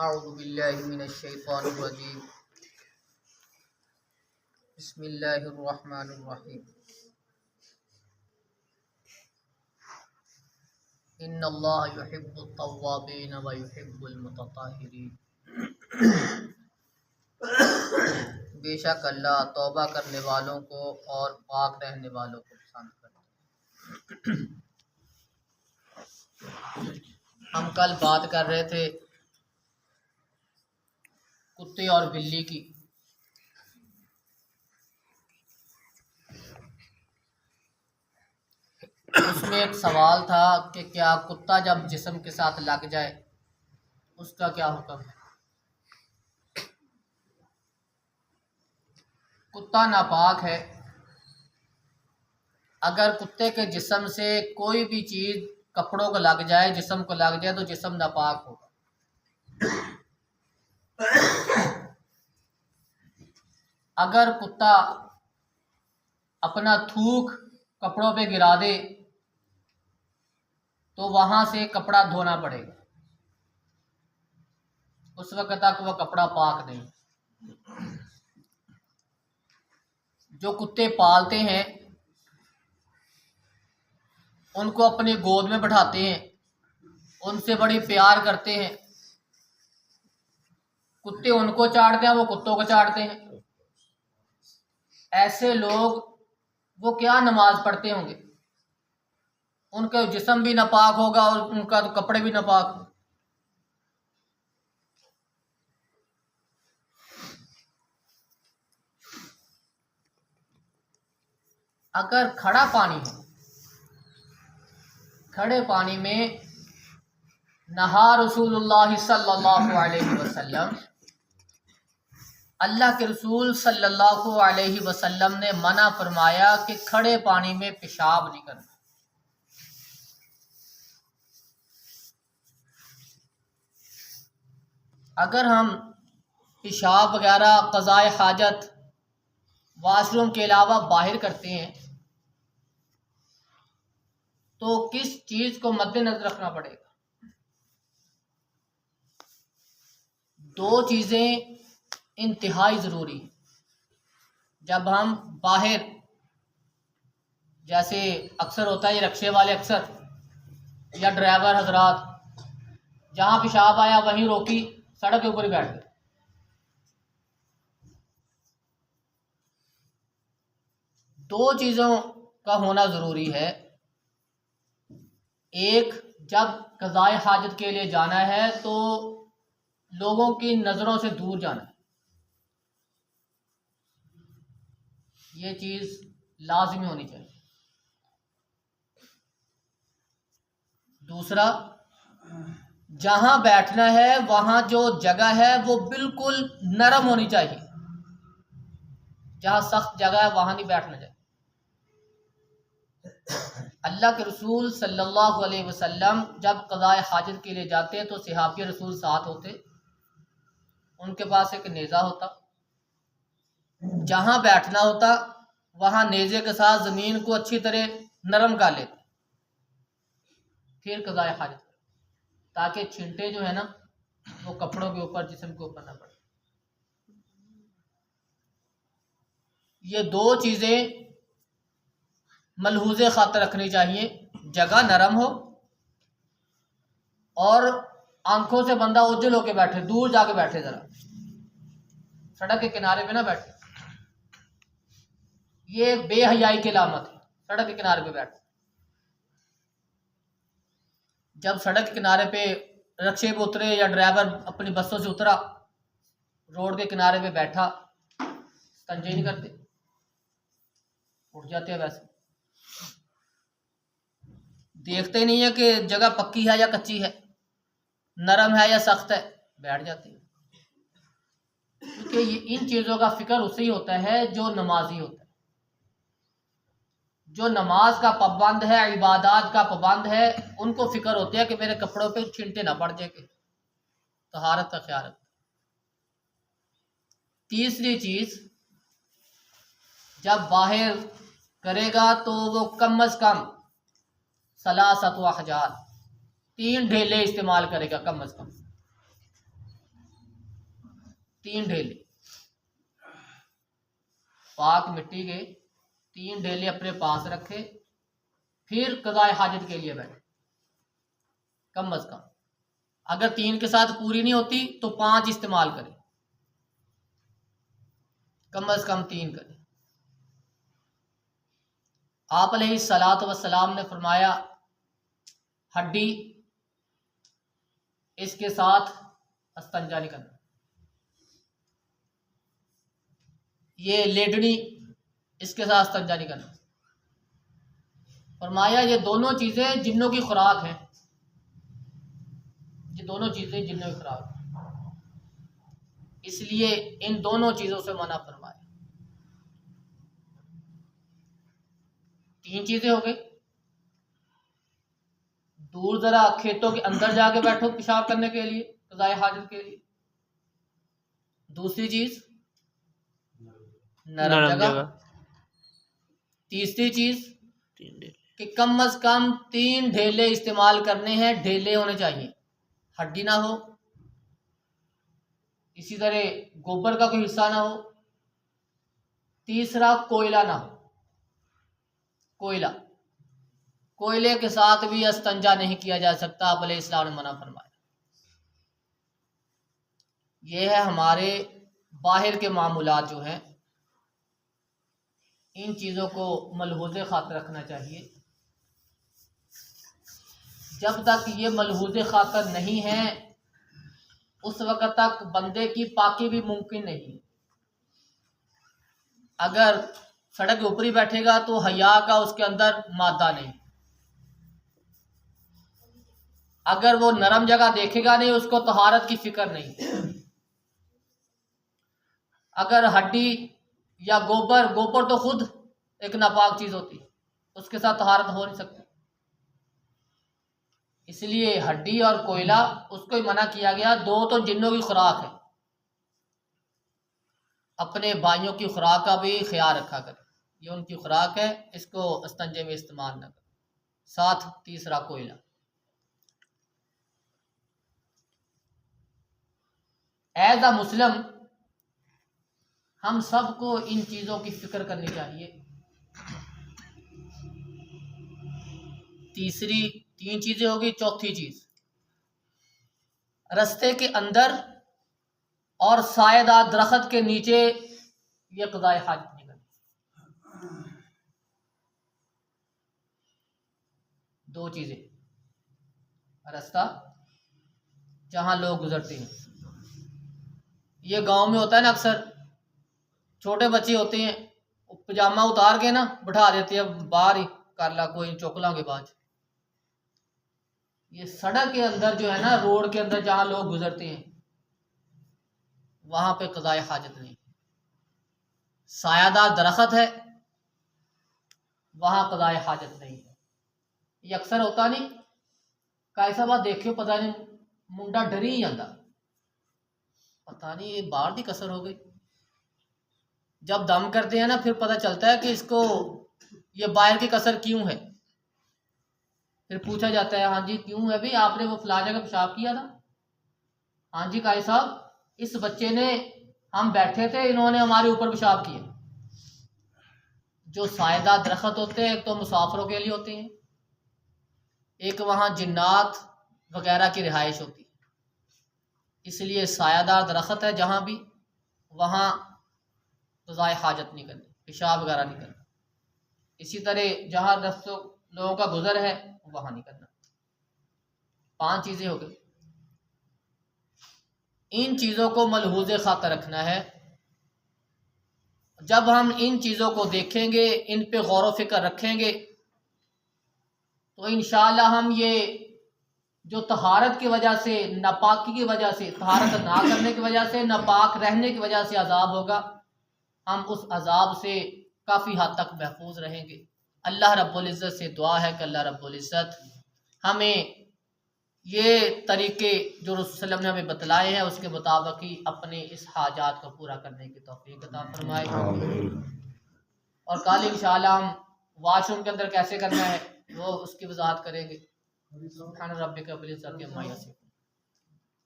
اعوذ باللہ من الشیطان الرجیم بسم اللہ الرحمن الرحیم ان اللہ یحب التوابین و یحب المتطہرین۔ بے شک اللہ توبہ کرنے والوں کو اور پاک رہنے والوں کو پسند کرتا ہے۔ ہم کل بات کر رہے تھے کتے اور بلی کی۔ اس میں ایک سوال تھا کہ کیا کتا جب جسم کے ساتھ لگ جائے اس کا کیا حکم ہے؟ کتا ناپاک ہے۔ اگر کتے کے جسم سے کوئی بھی چیز کپڑوں کو لگ جائے، جسم کو لگ جائے، تو جسم ناپاک ہوگا۔ اگر کتا اپنا تھوک کپڑوں پہ گرا دے تو وہاں سے کپڑا دھونا پڑے گا، اس وقت تک وہ کپڑا پاک نہیں۔ جو کتے پالتے ہیں ان کو اپنی گود میں بٹھاتے ہیں، ان سے بڑی پیار کرتے ہیں۔ کتے ان کو چاٹتے ہیں، وہ کتوں کو چاٹتے ہیں۔ ایسے لوگ وہ کیا نماز پڑھتے ہوں گے؟ ان کا جسم بھی ناپاک ہوگا اور ان کا کپڑے بھی ناپاک ہوں۔ اگر کھڑا پانی ہے، کھڑے پانی میں نہا رسول اللہ صلی اللہ علیہ وسلم، اللہ کے رسول صلی اللہ علیہ وسلم نے منع فرمایا کہ کھڑے پانی میں پیشاب نہیں کرنا۔ اگر ہم پیشاب وغیرہ قضاء حاجت واش روم کے علاوہ باہر کرتے ہیں تو کس چیز کو مد نظر رکھنا پڑے گا؟ دو چیزیں انتہائی ضروری ہیں۔ جب ہم باہر، جیسے اکثر ہوتا ہے یہ رکشے والے اکثر یا ڈرائیور حضرات، جہاں پیشاب آیا وہیں روکی، سڑک کے اوپر ہی بیٹھ گئے۔ دو چیزوں کا ہونا ضروری ہے۔ ایک، جب قضاء حاجت کے لیے جانا ہے تو لوگوں کی نظروں سے دور جانا ہے، یہ چیز لازمی ہونی چاہیے۔ دوسرا، جہاں بیٹھنا ہے وہاں جو جگہ ہے وہ بالکل نرم ہونی چاہیے۔ جہاں سخت جگہ ہے وہاں نہیں بیٹھنا چاہیے۔ اللہ کے رسول صلی اللہ علیہ وسلم جب قضاء حاجت کے لیے جاتے تو صحابی رسول ساتھ ہوتے، ان کے پاس ایک نیزہ ہوتا، جہاں بیٹھنا ہوتا وہاں نیزے کے ساتھ زمین کو اچھی طرح نرم کر لیتے، پھر قضاء حاجت کرتے تاکہ چھینٹے جو ہے نا وہ کپڑوں کے اوپر، جسم کے اوپر نہ پڑے۔ یہ دو چیزیں ملحوظ خاطر رکھنی چاہیے، جگہ نرم ہو اور آنکھوں سے بندہ اوجھل ہو کے بیٹھے، دور جا کے بیٹھے، ذرا سڑک کے کنارے پہ نہ بیٹھے۔ یہ بے حیائی کی علامت ہے، سڑک کے کنارے پہ بیٹھے۔ جب سڑک کے کنارے پہ رکشے پہ اترے یا ڈرائیور اپنی بسوں سے اترا، روڈ کے کنارے پہ بیٹھا، استنجے نہیں کرتے، اٹھ جاتے ہیں، ویسے دیکھتے نہیں ہے کہ جگہ پکی ہے یا کچی ہے، نرم ہے یا سخت ہے، بیٹھ جاتے ہیں۔ کیونکہ یہ ان چیزوں کا فکر اسے ہی ہوتا ہے جو نمازی ہوتا ہے، جو نماز کا پابند ہے، عبادات کا پابند ہے، ان کو فکر ہوتی ہے کہ میرے کپڑوں پہ چھینٹے نہ پڑ جائے، کہ طہارت کا خیال رکھتا ہے۔ تیسری چیز، جب باہر کرے گا تو وہ کم از کم ثلاثۃ احجار، 3 ڈھیلے استعمال کرے گا کم از کم۔ 3 ڈھیلے پاک مٹی کے 3 ڈھیلے اپنے پاس رکھے، پھر قضائے حاجت کے لیے بیٹھے کم از کم۔ اگر 3 کے ساتھ پوری نہیں ہوتی تو 5 استعمال کرے، کم از کم 3 کرے۔ آپ علیہ الصلوۃ والسلام نے فرمایا ہڈی اس کے ساتھ استنجا نہیں کرنا، یہ لیڈنی اس کے ساتھ استنجا نہیں کرنا۔ فرمایا یہ دونوں چیزیں جنوں کی خوراک ہیں، یہ دونوں چیزیں جنوں کی خوراک ہیں، اس لیے ان دونوں چیزوں سے منع فرمایا۔ 3 چیزیں ہو گئی، دور ذرا کھیتوں کے اندر جا کے بیٹھو پیشاب کرنے کے لیے قضائے حاجت کے لیے۔ دوسری چیز نرم جگہ۔ تیسری چیز کہ کم از کم 3 ڈھیلے استعمال کرنے ہیں، ڈھیلے ہونے چاہیے، ہڈی نہ ہو، اسی طرح گوبر کا کوئی حصہ نہ ہو۔ تیسرا کوئلہ نہ ہو، کوئلے کے ساتھ بھی استنجا نہیں کیا جا سکتا، آپ علیہ السلام نے منع فرمایا۔ یہ ہے ہمارے باہر کے معمولات جو ہیں، ان چیزوں کو ملحوظ خاطر رکھنا چاہیے۔ جب تک یہ ملحوظ خاطر نہیں ہے اس وقت تک بندے کی پاکی بھی ممکن نہیں۔ اگر سڑک کے اوپر ہی بیٹھے گا تو حیا کا اس کے اندر مادہ نہیں، اگر وہ نرم جگہ دیکھے گا نہیں اس کو طہارت کی فکر نہیں۔ اگر ہڈی یا گوبر تو خود ایک ناپاک چیز ہوتی ہے، اس کے ساتھ طہارت ہو نہیں سکتی، اس لیے ہڈی اور کوئلہ اس کو ہی منع کیا گیا۔ 2 تو جنوں کی خوراک ہے، اپنے بھائیوں کی خوراک کا بھی خیال رکھا کرے، یہ ان کی خوراک ہے، اس کو استنجے میں استعمال نہ کرے۔ ساتھ تیسرا کوئلہ۔ ایز اے مسلم ہم سب کو ان چیزوں کی فکر کرنی چاہیے۔ 3 چیزیں ہوگی، چوتھی چیز رستے کے اندر اور سایہ دار درخت کے نیچے یہ قضائے حاجت نہیں کرنی۔ 2 چیزیں، رستہ جہاں لوگ گزرتے ہیں، یہ گاؤں میں ہوتا ہے نا، اکثر چھوٹے بچے ہوتے ہیں پجامہ اتار کے نا بٹھا دیتے ہیں باہر ہی، کر لا کوئی چوکلا کے بعد۔ یہ سڑک کے اندر جو ہے نا، روڈ کے اندر جہاں لوگ گزرتے ہیں وہاں پہ قضائے حاجت نہیں۔ سایہ دار درخت ہے وہاں قضائے حاجت نہیں ہے۔ یہ اکثر ہوتا نہیں، کیسا بات دیکھو پتہ نہیں منڈا ڈری ہی جاتا، پتہ نہیں یہ باہر دی کسر ہو گئی۔ جب دم کرتے ہیں نا پھر پتہ چلتا ہے کہ اس کو یہ باہر کی کسر کیوں ہے۔ پھر پوچھا جاتا ہے ہاں جی کیوں ہے بھی، آپ نے وہ فلاں جگہ پیشاب کیا تھا؟ ہاں جی قاری صاحب اس بچے نے، ہم بیٹھے تھے انہوں نے ہمارے اوپر پیشاب کیا۔ جو سایہ دار درخت ہوتے ہیں ایک تو مسافروں کے لیے ہوتے ہیں، ایک وہاں جنات وغیرہ کی رہائش ہوتی ہے، اس لیے سایہ دار درخت ہے جہاں بھی وہاں قضائے حاجت نہیں کرنی، پیشاب وغیرہ نہیں کرنا۔ اسی طرح جہاں رستوں لوگوں کا گزر ہے وہاں نہیں کرنا۔ 5 چیزیں ہو گئی، ان چیزوں کو ملحوظ خاطر رکھنا ہے۔ جب ہم ان چیزوں کو دیکھیں گے، ان پہ غور و فکر رکھیں گے تو انشاءاللہ ہم یہ جو طہارت کی وجہ سے، ناپاکی کی وجہ سے، طہارت نہ کرنے کی وجہ سے، ناپاک رہنے کی وجہ سے عذاب ہوگا، ہم اس عذاب سے کافی حد تک محفوظ رہیں گے۔ اللہ رب العزت سے دعا ہے کہ اللہ رب العزت ہمیں یہ طریقے جو رسول صلی اللہ علیہ وسلم نے ہمیں بتلائے ہیں اس کے مطابق ہی اپنے اس حاجات کو پورا کرنے کی توفیق عطا فرمائے۔ اور کل انشاءاللہ ہم واش روم کے اندر کیسے کرنا ہے وہ اس کی وضاحت کریں گے۔ سبحان ربک رب العزت عما یصفون۔